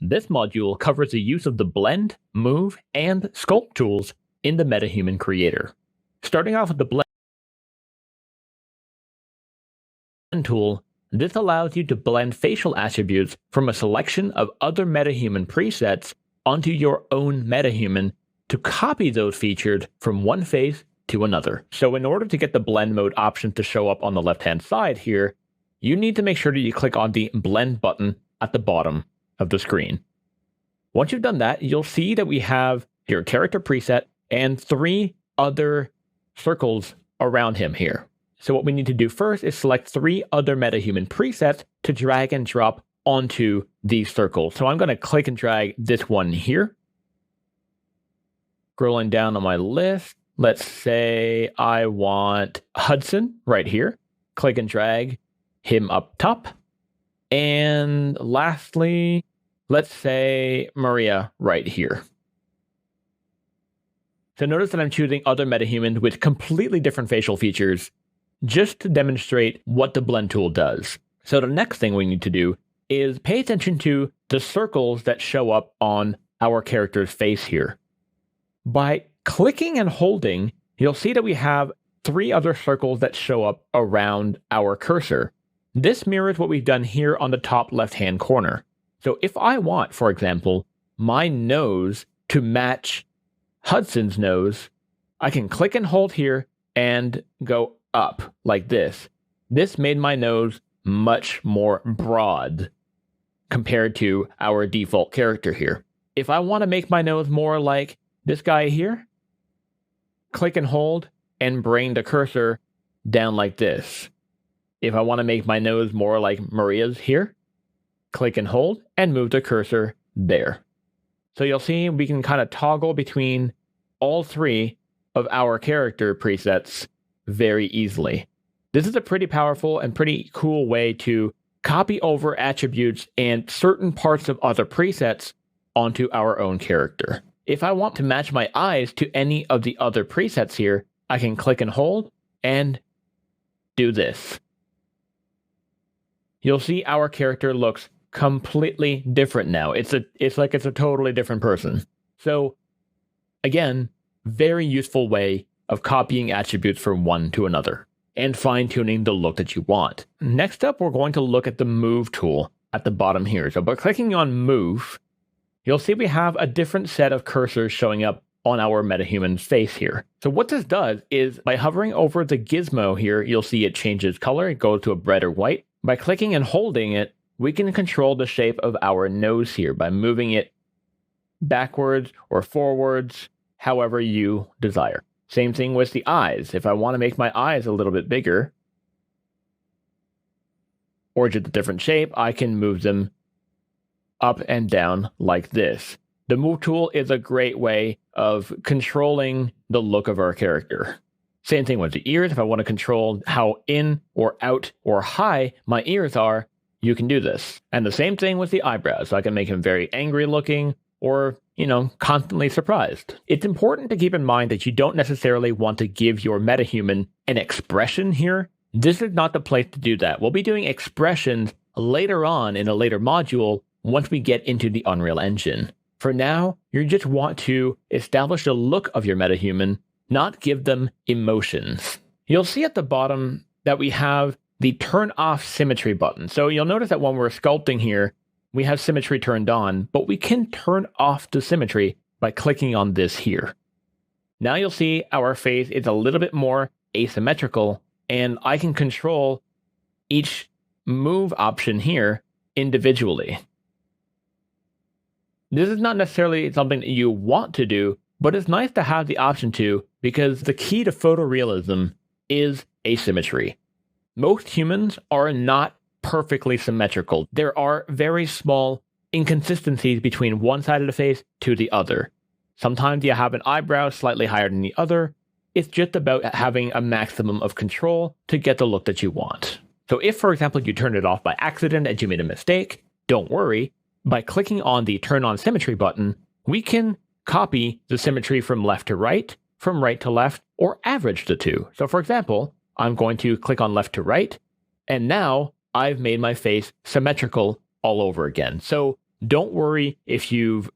This module covers the use of the Blend, Move, and Sculpt tools in the MetaHuman Creator. Starting off with the Blend tool, this allows you to blend facial attributes from a selection of other MetaHuman presets onto your own MetaHuman to copy those features from one face to another. So in order to get the blend mode option to show up on the left-hand side here, you need to make sure that you click on the blend button at the bottom of the screen. Once you've done that, you'll see that we have your character preset and 3 other circles around him here. So what we need to do first is select 3 other MetaHuman presets to drag and drop onto these circles. So I'm going to click and drag this one here. Scrolling down on my list, let's say I want Hudson right here. Click and drag him up top. And lastly, let's say Maria right here. So notice that I'm choosing other MetaHumans with completely different facial features just to demonstrate what the blend tool does. So the next thing we need to do is pay attention to the circles that show up on our character's face here. By clicking and holding, you'll see that we have 3 other circles that show up around our cursor. This mirrors what we've done here on the top left-hand corner. So if I want, for example, my nose to match Hudson's nose, I can click and hold here and go up like this. This made my nose much more broad compared to our default character here. If I want to make my nose more like this guy here, click and hold and bring the cursor down like this. If I want to make my nose more like Maria's here, click and hold and move the cursor there. So you'll see we can kind of toggle between all 3 of our character presets very easily. This is a pretty powerful and pretty cool way to copy over attributes and certain parts of other presets onto our own character. If I want to match my eyes to any of the other presets here, I can click and hold and do this. You'll see our character looks completely different now. It's like it's a totally different person. So again, very useful way of copying attributes from one to another and fine-tuning the look that you want. Next up, we're going to look at the Move tool at the bottom here. So by clicking on Move, you'll see we have a different set of cursors showing up on our MetaHuman's face here. So what this does is by hovering over the gizmo here, you'll see it changes color. It goes to a brighter white. By clicking and holding it, we can control the shape of our nose here by moving it backwards or forwards, however you desire. Same thing with the eyes. If I want to make my eyes a little bit bigger or just a different shape, I can move them up and down like this. The Move tool is a great way of controlling the look of our character. Same thing with the ears. If I want to control how in or out or high my ears are, you can do this. And the same thing with the eyebrows. So I can make them very angry looking or, constantly surprised. It's important to keep in mind that you don't necessarily want to give your MetaHuman an expression here. This is not the place to do that. We'll be doing expressions later on in a later module once we get into the Unreal Engine. For now, you just want to establish the look of your MetaHuman, not give them emotions. You'll see at the bottom that we have the Turn Off Symmetry button. So you'll notice that when we're sculpting here, we have symmetry turned on, but we can turn off the symmetry by clicking on this here. Now you'll see our face is a little bit more asymmetrical, and I can control each move option here individually. This is not necessarily something that you want to do, but it's nice to have the option to, because the key to photorealism is asymmetry. Most humans are not perfectly symmetrical. There are very small inconsistencies between one side of the face to the other. Sometimes you have an eyebrow slightly higher than the other. It's just about having a maximum of control to get the look that you want. So if, for example, you turned it off by accident and you made a mistake, don't worry. By clicking on the Turn On Symmetry button, we can copy the symmetry from left to right to left, or average the two. So for example, I'm going to click on left to right, and now I've made my face symmetrical all over again. So don't worry if you've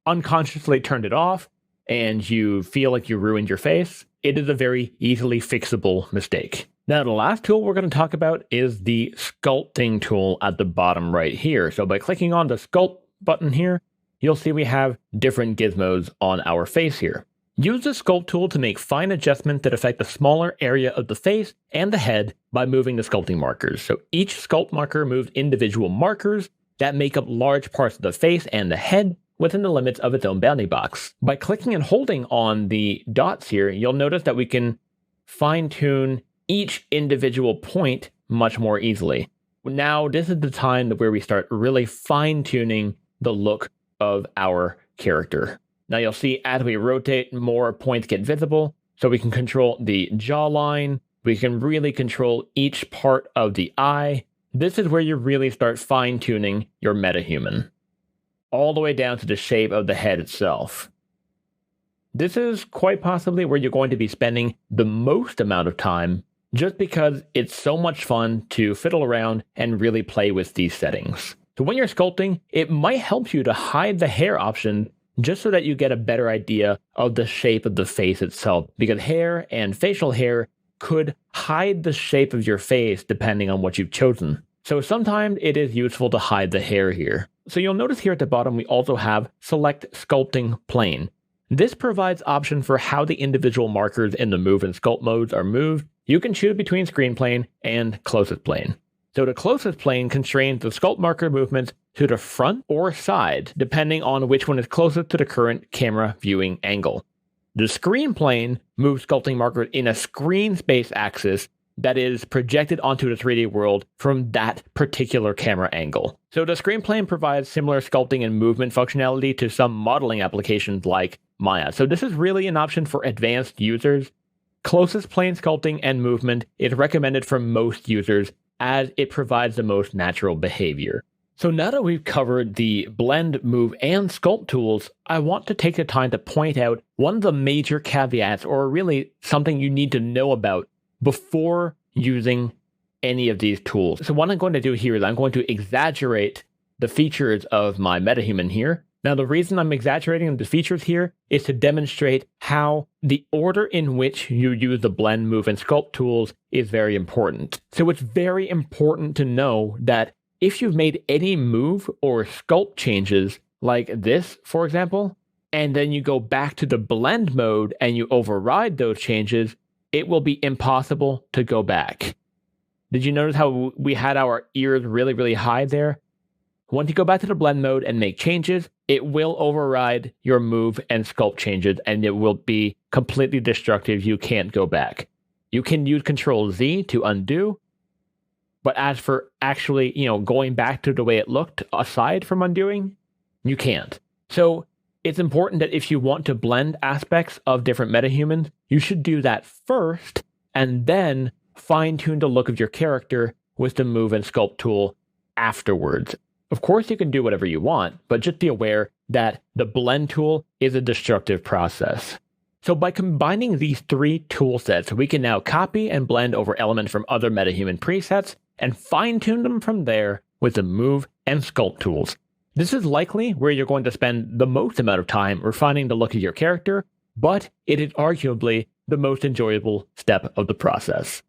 unconsciously turned it off and you feel like you ruined your face. It is a very easily fixable mistake. Now, the last tool we're going to talk about is the sculpting tool at the bottom right here. So by clicking on the sculpt button here, you'll see we have different gizmos on our face here. Use the sculpt tool to make fine adjustments that affect the smaller area of the face and the head by moving the sculpting markers. So each sculpt marker moves individual markers that make up large parts of the face and the head within the limits of its own bounding box. By clicking and holding on the dots here, you'll notice that we can fine-tune each individual point much more easily. Now, this is the time where we start really fine-tuning the look of our character. Now you'll see as we rotate, more points get visible, so we can control the jawline, we can really control each part of the eye. This is where you really start fine-tuning your metahuman, all the way down to the shape of the head itself. This is quite possibly where you're going to be spending the most amount of time, just because it's so much fun to fiddle around and really play with these settings. So when you're sculpting, it might help you to hide the hair option just so that you get a better idea of the shape of the face itself, because hair and facial hair could hide the shape of your face depending on what you've chosen. So sometimes it is useful to hide the hair here. So you'll notice here at the bottom we also have Select Sculpting Plane. This provides option for how the individual markers in the Move and Sculpt modes are moved. You can choose between Screen Plane and Closest Plane. So the Closest Plane constrains the sculpt marker movements to the front or side, depending on which one is closest to the current camera viewing angle. The Screen Plane moves sculpting markers in a screen space axis that is projected onto the 3D world from that particular camera angle. So the Screen Plane provides similar sculpting and movement functionality to some modeling applications like Maya. So this is really an option for advanced users. Closest plane sculpting and movement is recommended for most users as it provides the most natural behavior. So now that we've covered the blend, move, and sculpt tools, I want to take the time to point out one of the major caveats, or really something you need to know about before using any of these tools. So what I'm going to do here is I'm going to exaggerate the features of my metahuman here. Now, the reason I'm exaggerating the features here is to demonstrate how the order in which you use the blend, move, and sculpt tools is very important. So it's very important to know that if you've made any move or sculpt changes like this, for example, and then you go back to the blend mode and you override those changes, it will be impossible to go back. Did you notice how we had our ears really, really high there? Once you go back to the blend mode and make changes, it will override your move and sculpt changes, and it will be completely destructive. You can't go back. You can use Control Z to undo, but as for actually, going back to the way it looked aside from undoing, you can't. So it's important that if you want to blend aspects of different metahumans, you should do that first, and then fine-tune the look of your character with the move and sculpt tool afterwards. Of course, you can do whatever you want, but just be aware that the blend tool is a destructive process. So by combining these three tool sets, we can now copy and blend over elements from other metahuman presets and fine-tune them from there with the move and sculpt tools. This is likely where you're going to spend the most amount of time refining the look of your character, but it is arguably the most enjoyable step of the process.